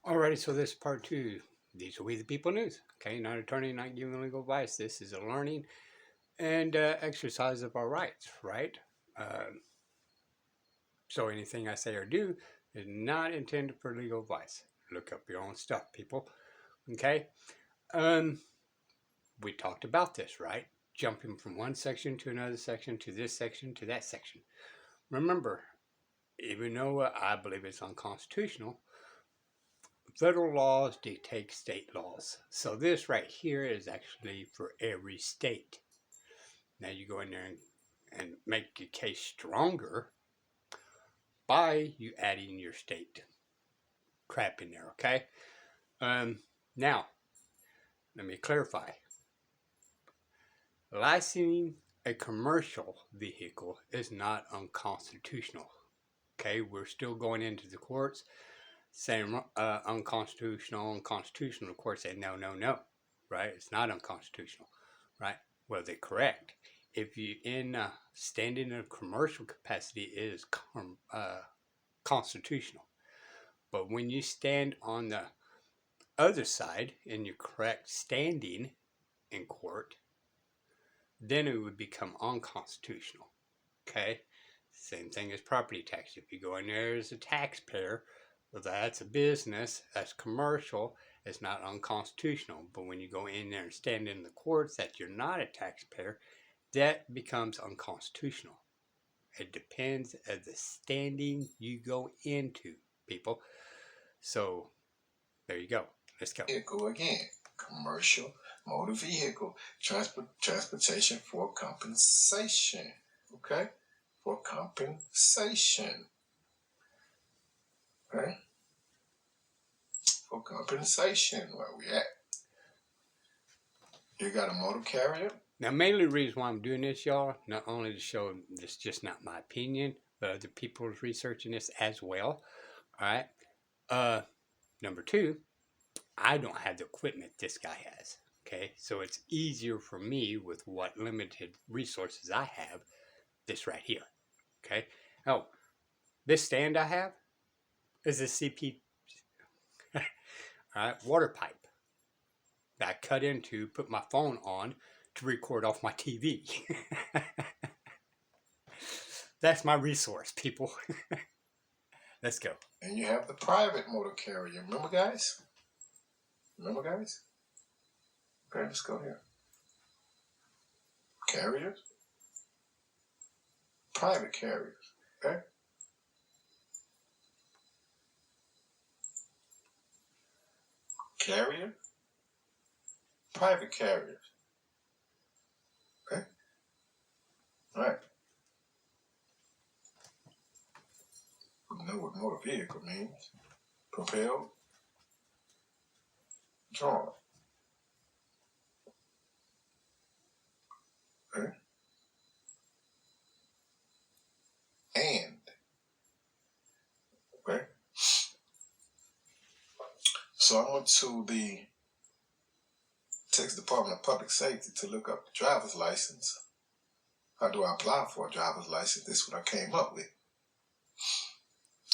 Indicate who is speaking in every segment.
Speaker 1: Alrighty, so this is part two. These will be the people news. Okay, not attorney, not giving legal advice. This is a learning and exercise of our rights, right? Um, so anything I say or do is not intended for legal advice. Look up your own stuff, people. Okay. Um, we talked about this, right? Jumping from one section to another section to this section to that section. Remember, even though I believe it's unconstitutional, federal laws dictate state laws. So this right here is actually for every state. Now you go in there and make your case stronger by you adding your state crap in there, okay? Now, let me clarify. Licensing a commercial vehicle is not unconstitutional. Okay, we're still going into the courts saying unconstitutional. The court say no, no, no, right? It's not unconstitutional, right? Well, they're correct. If you in standing in a commercial capacity, it is constitutional. But when you stand on the other side in your correct standing in court, then it would become unconstitutional. Okay? Same thing as property tax. If you go in there as a taxpayer, well, that's a business, that's commercial, it's not unconstitutional. But when you go in there and stand in the courts that you're not a taxpayer, that becomes unconstitutional. It depends on the standing you go into, people. So there you go. Let's go.
Speaker 2: Vehicle again. Commercial motor vehicle transportation for compensation. Okay? For compensation. Okay? For compensation. Where we at? You got a motor carrier?
Speaker 1: Now, mainly the reason why I'm doing this, y'all, not only to show this just not my opinion, but other people's researching this as well. All right. Number two, I don't have the equipment this guy has. Okay. So it's easier for me with what limited resources I have, this right here. Okay. Oh, this stand I have is a CP, all right, water pipe that I cut into, put my phone on to record off my TV. That's my resource, people. Let's go.
Speaker 2: And you have the private motor carrier. Remember, guys? Remember, guys? Okay, let's go here. Carriers. Private carriers. Okay? Carrier. Private carriers. Okay? All right. You know what motor vehicle means. Propelled. Drawn. Okay? And. Okay? So I went to the Texas Department of Public Safety to look up the driver's license. How do I apply for a driver's license? This is what I came up with.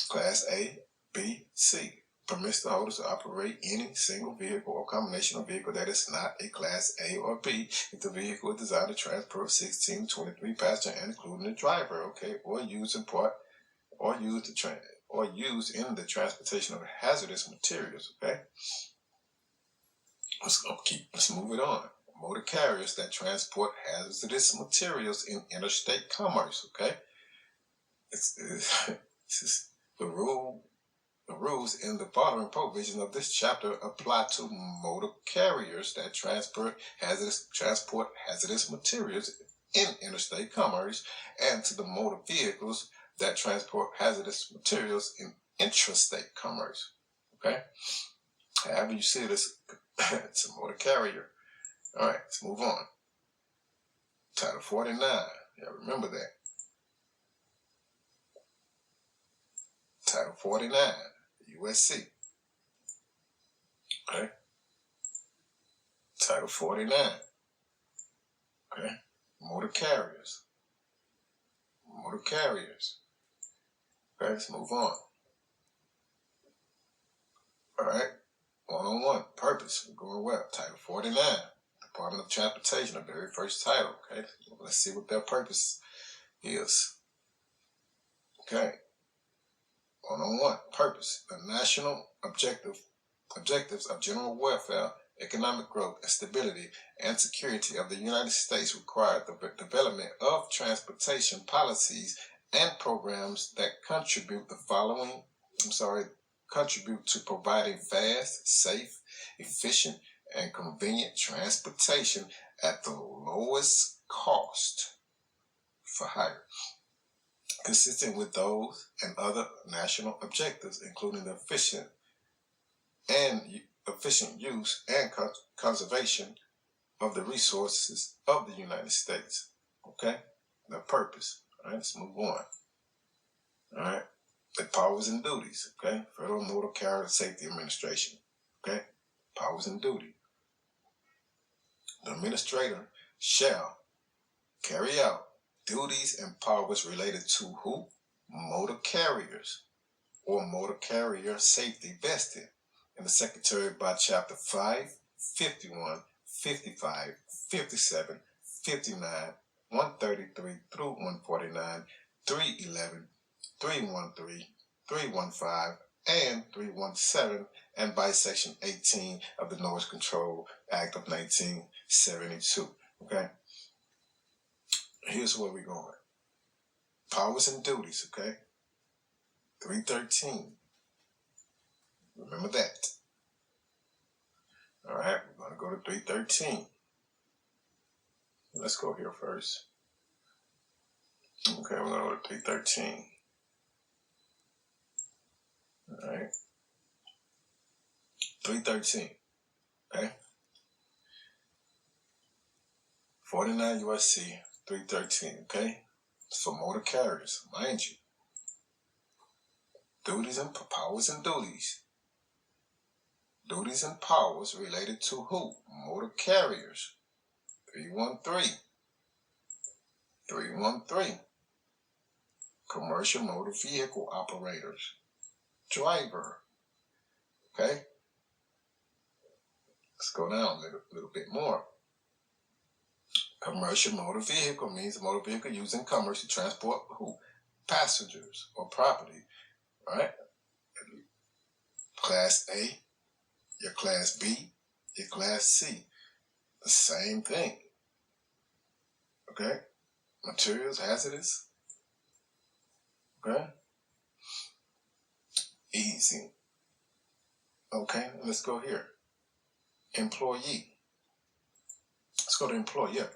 Speaker 2: Class A, B, C. Permits the holder to operate any single vehicle or combination of vehicle that is not a Class A or B if the vehicle is designed to transport 16 to 23 passengers and including the driver, okay, or used in part, or used in the transportation of hazardous materials, okay. Let's move it on. Motor carriers that transport hazardous materials in interstate commerce, okay. This is the rules in the following provision of this chapter apply to motor carriers that transport hazardous materials in interstate commerce and to the motor vehicles that transport hazardous materials in intrastate commerce. Okay? However you see this, it's a motor carrier. All right, let's move on. Title 49. Yeah, remember that. Title 49, USC. Okay. Title 49. Okay. Motor carriers. Motor carriers. Okay, let's move on. All right. 101, purpose. We're going well. Title 49, Department of Transportation, the very first title. Okay, let's see what their purpose is. Okay, 101, purpose. The national objectives of general welfare, economic growth, and stability and security of the United States require the development of transportation policies and programs that contribute to providing fast, safe, efficient, and convenient transportation at the lowest cost for hire, consistent with those and other national objectives, including the efficient use and conservation of the resources of the United States. Okay, the purpose. All right, let's move on. All right, the powers and duties. Okay, Federal Motor Carrier Safety Administration. Okay, powers and duty. The administrator shall carry out duties and powers related to who? Motor carriers or motor carrier safety vested in the Secretary by Chapter 5, 51, 55, 57, 59, 133 through 149, 311, 313, 315, and 317, and by Section 18 of the Noise Control Act of 1972. Okay? Here's where we're going. Powers and duties, okay? 313. Remember that. All right, we're going to go to 313. Let's go here first. Okay, we're going to go to 313. All right. 313. Okay. 49 USC 313. Okay. It's for motor carriers, mind you. Duties and powers and duties. Duties and powers related to who? Motor carriers. 313. 313. Commercial motor vehicle operators. Driver. Okay? Let's go down a little bit more. Commercial motor vehicle means a motor vehicle used in commerce to transport who? Passengers or property. Right? Class A, your Class B, your Class C. The same thing. Okay? Materials, hazardous. Okay? Easy. Okay, let's go here. Employee. Let's go to employer.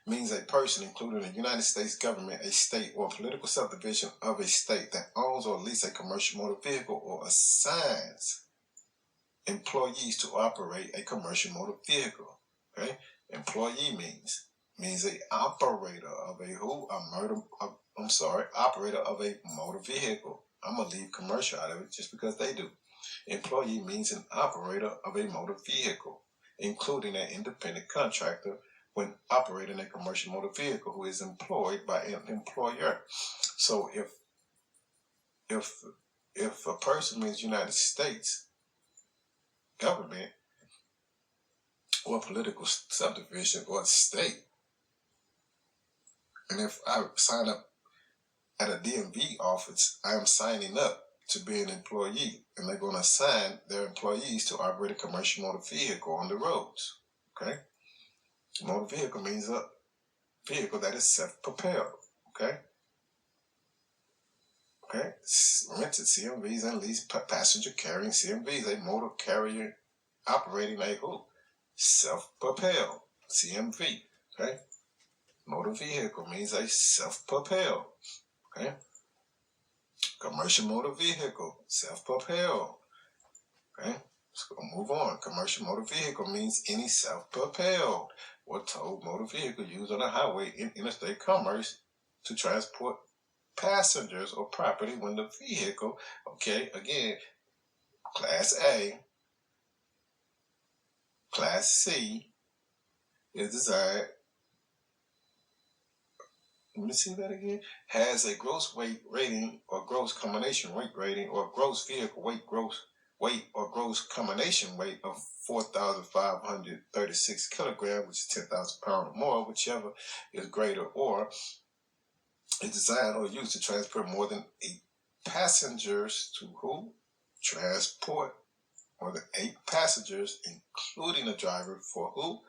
Speaker 2: Means a person, including the United States government, a state, or political subdivision of a state that owns or leases a commercial motor vehicle or assigns employees to operate a commercial motor vehicle. Okay? Employee means a operator of a who? Operator of a motor vehicle. I'm going to leave commercial out of it just because they do. Employee means an operator of a motor vehicle, including an independent contractor when operating a commercial motor vehicle who is employed by an employer. So if a person means United States government or political subdivision or state, and if I sign up at a DMV office, I am signing up to be an employee, and they're going to assign their employees to operate a commercial motor vehicle on the roads. Okay? Motor vehicle means a vehicle that is self-propelled. Okay? Okay? Rented CMVs and leased passenger carrying CMVs, a motor carrier operating a who? Self-propelled CMV. Okay? Motor vehicle means a self-propelled. Okay? Commercial motor vehicle, self-propelled. Okay? Let's go move on. Commercial motor vehicle means any self-propelled or towed motor vehicle used on a highway in interstate commerce to transport passengers or property when the vehicle, okay, again, Class A, Class C is designed, let me see that again, has a gross weight rating or gross combination weight rating or gross vehicle weight gross weight or gross combination weight of 4,536 kilograms, which is 10,000 pounds or more, whichever is greater, or is designed or used to transport more than 8 passengers to who? Transport more than 8 passengers, including a driver, for who?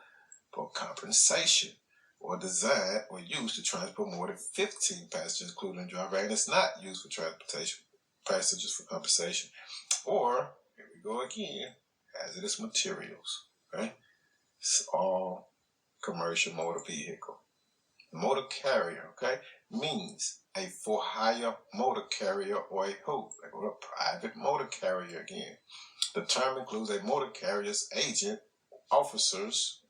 Speaker 2: For compensation, or designed or used to transport more than 15 passengers, including a driver, and it's not used for transportation passengers for compensation. Or, here we go again, hazardous materials, okay? It's all commercial motor vehicle. Motor carrier, okay, means a for-hire motor carrier or a who? I go to private motor carrier again. The term includes a motor carrier's agent, officers,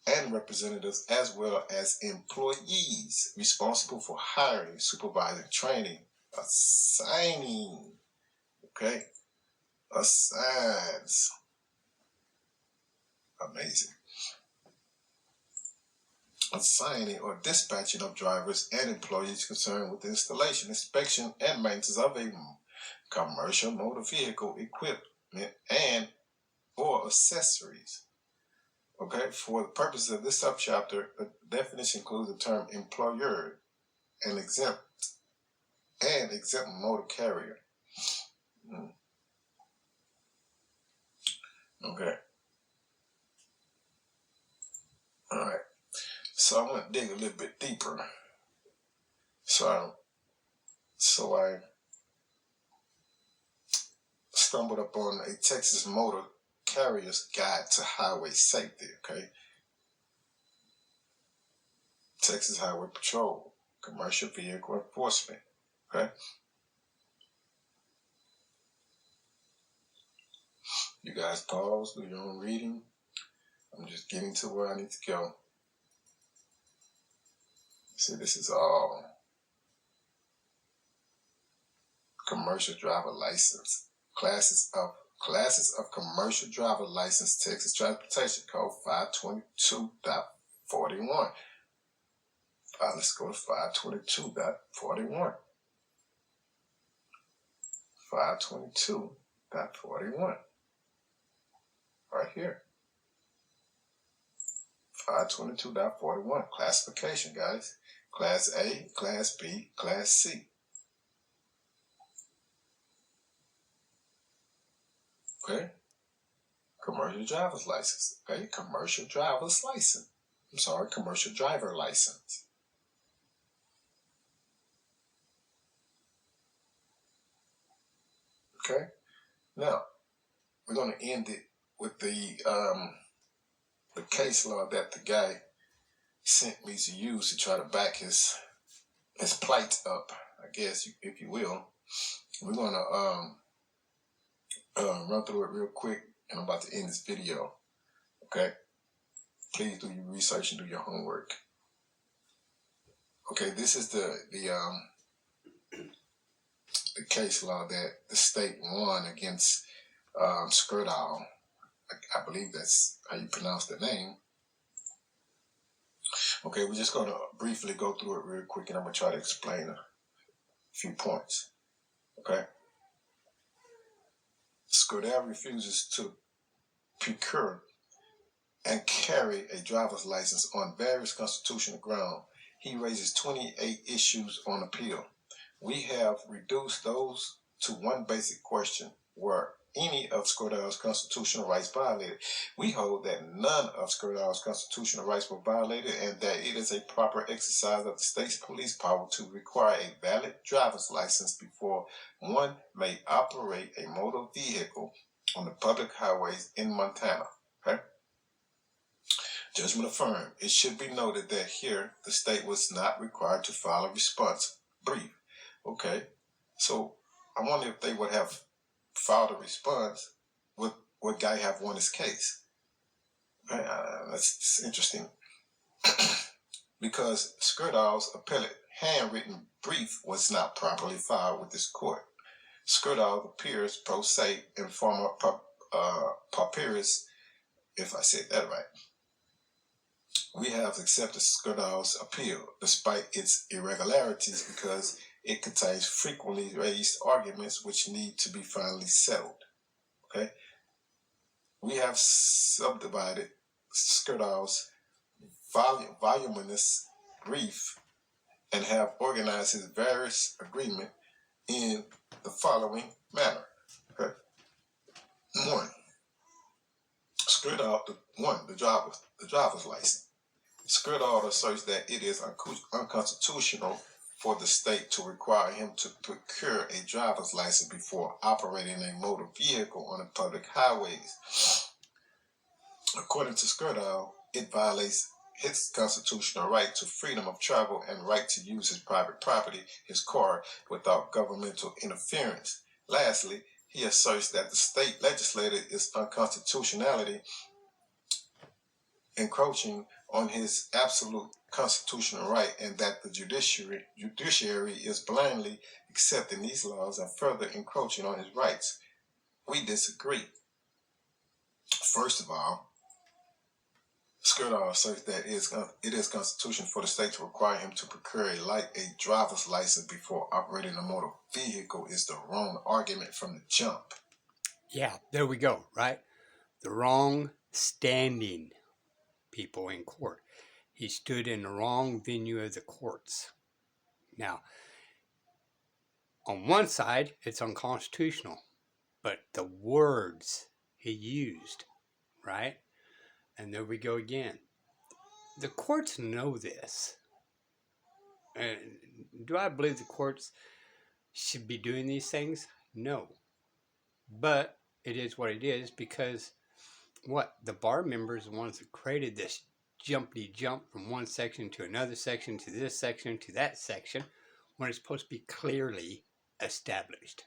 Speaker 2: and representatives, as well as employees responsible for hiring, supervising, training, assigning, okay, assigns. Amazing. Assigning or dispatching of drivers and employees concerned with the installation, inspection, and maintenance of a commercial motor vehicle equipment and or accessories. Okay, for the purposes of this subchapter, the definition includes the term employer and exempt motor carrier. Okay. All right. So I'm gonna dig a little bit deeper. So I stumbled upon a Texas Motor Carrier's Guide to Highway Safety, okay? Texas Highway Patrol, Commercial Vehicle Enforcement, okay? You guys pause, do your own reading. I'm just getting to where I need to go. See, this is all commercial driver license. Classes of commercial driver license, Texas Transportation Code 522.41. Let's go to 522.41. 522.41. Right here. 522.41. Classification, guys. Class A, Class B, Class C. Okay? Commercial driver's license. Okay? Commercial driver's license. I'm sorry, commercial driver license. Okay? Now, we're going to end it with the case law that the guy sent me to use to try to back his plight up, I guess, if you will. We're going to run through it real quick, and I'm about to end this video. Okay? Please do your research and do your homework. Okay, this is the case law that the state won against Skirdahl. I believe that's how you pronounce the name. Okay, we're just going to briefly go through it real quick, and I'm going to try to explain a few points. Okay? Skirdahl refuses to procure and carry a driver's license on various constitutional grounds. He raises 28 issues on appeal. We have reduced those to one basic question: were any of Skirdahl's constitutional rights violated? We hold that none of Skirdahl's constitutional rights were violated, and that it is a proper exercise of the state's police power to require a valid driver's license before one may operate a motor vehicle on the public highways in Montana. Okay? Judgment affirmed. It should be noted that here the state was not required to file a response brief. Okay, so I wonder if they would have filed a response, would Guy have won his case? That's interesting. Because Skirdahl's appellate handwritten brief was not properly filed with this court. Skirdahl appears pro se and former pauperis, if I said that right. We have accepted Skirdahl's appeal despite its irregularities because It contains frequently raised arguments which need to be finally settled. Okay? We have subdivided Skirdahl's voluminous brief and have organized his various agreement in the following manner. Okay? 1. Skirdahl, the driver's license. Skirdahl asserts that it is unconstitutional for the state to require him to procure a driver's license before operating a motor vehicle on the public highways. According to Skirdahl, it violates his constitutional right to freedom of travel and right to use his private property, his car, without governmental interference. Lastly, he asserts that the state legislature is unconstitutionality, encroaching on his absolute constitutional right, and that the judiciary is blindly accepting these laws and further encroaching on his rights. We disagree. First of all, Skirdahl asserts that it is constitutional for the state to require him to procure a driver's license before operating a motor vehicle is the wrong argument from the jump.
Speaker 1: Yeah, there we go, right? The wrong standing, people, in court. He stood in the wrong venue of the courts. Now, on one side, it's unconstitutional, but the words he used, right? And there we go again. The courts know this. And do I believe the courts should be doing these things? No. But it is what it is, because the bar members are the ones that created this jumpity jump from one section to another section to this section to that section when it's supposed to be clearly established.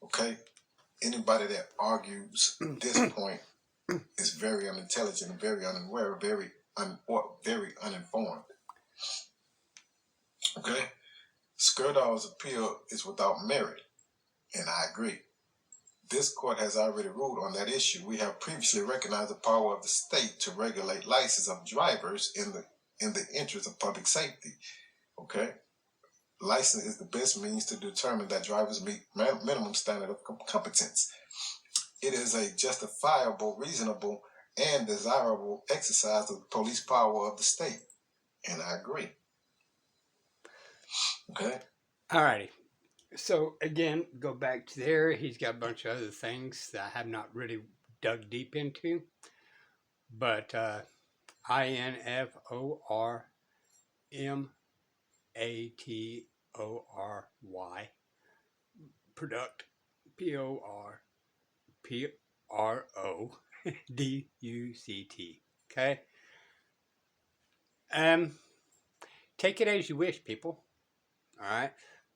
Speaker 2: Okay? Anybody that argues this point is very unintelligent, very unaware, very uninformed. Okay? Skirdahl's appeal is without merit, and I agree. This court has already ruled on that issue. We have previously recognized the power of the state to regulate license of drivers in the interest of public safety. Okay? License is the best means to determine that drivers meet minimum standard of competence. It is a justifiable, reasonable, and desirable exercise of the police power of the state. And I agree. Okay?
Speaker 1: Alrighty. So again, go back to there. He's got a bunch of other things that I have not really dug deep into. But INFORMATORY product PORPRODUCT. Okay. Take it as you wish, people. All right.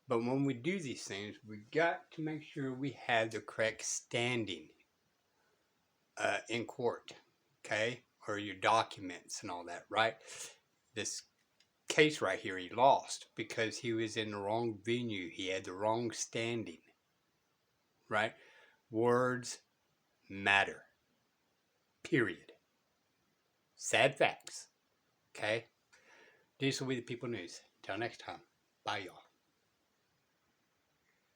Speaker 1: But when we do these things, we got to make sure we have the correct standing in court, okay? Or your documents and all that, right? This case right here, he lost because he was in the wrong venue. He had the wrong standing, right? Words matter, period. Sad facts, okay? These will be the People News. Till next time, bye y'all.